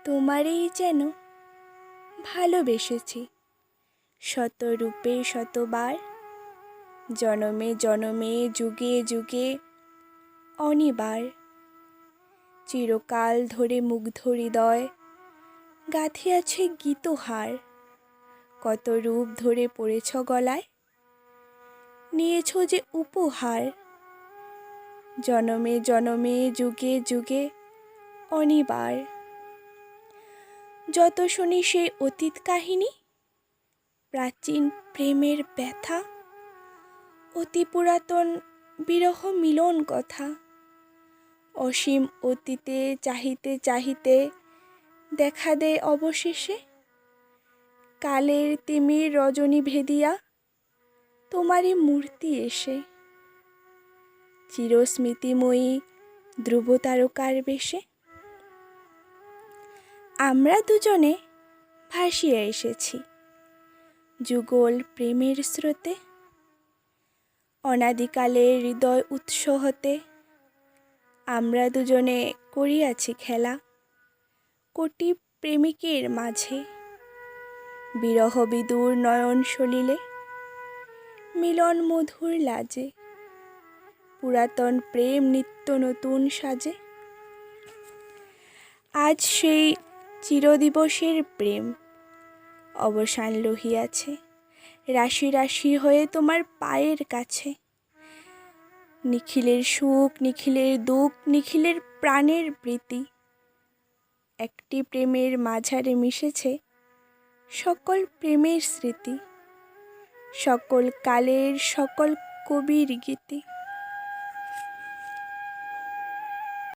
তোমারেই যেন ভালোবেসেছি শত রূপে শতবার, জনমে জনমে যুগে যুগে অনিবার। চিরকাল ধরে মুগ্ধ হৃদয় গাঁথিয়াছে গীতহার, কত রূপ ধরে পড়েছ গলায়, নিয়েছ যে উপহার। জনমে জনমে যুগে যুগে অনিবার। যত শুনি সেই অতীত কাহিনী, প্রাচীন প্রেমের ব্যথা, অতি পুরাতন বিরহ মিলন কথা, অসীম অতীতে চাহিতে চাহিতে দেখা দেয় অবশেষে কালের তিমির রজনী ভেদিয়া তোমারই মূর্তি এসে। চিরস্মৃতিময়ী ধ্রুব তারকার বেশে আমরা দুজনে ভাসিয়া এসেছি যুগল প্রেমের স্রোতে, অনাদিকালের হৃদয় উৎস হতে আমরা দুজনে করিয়াছি খেলা কোটি প্রেমিকের মাঝে। বিরহ বিদুর নয়ন সলিলে মিলন মধুর লাজে, পুরাতন প্রেম নিত্য নতুন সাজে। আজ সেই চিরদিবসের প্রেম অবসান লহিয়াছে, রাশি রাশি হয়ে তোমার পায়ের কাছে। নিখিলের সুখ নিখিলের দুঃখ নিখিলের প্রাণের প্রীতি, একটি প্রেমের মাঝারে মিশেছে সকল প্রেমের স্মৃতি, সকল কালের সকল কবির গীতি।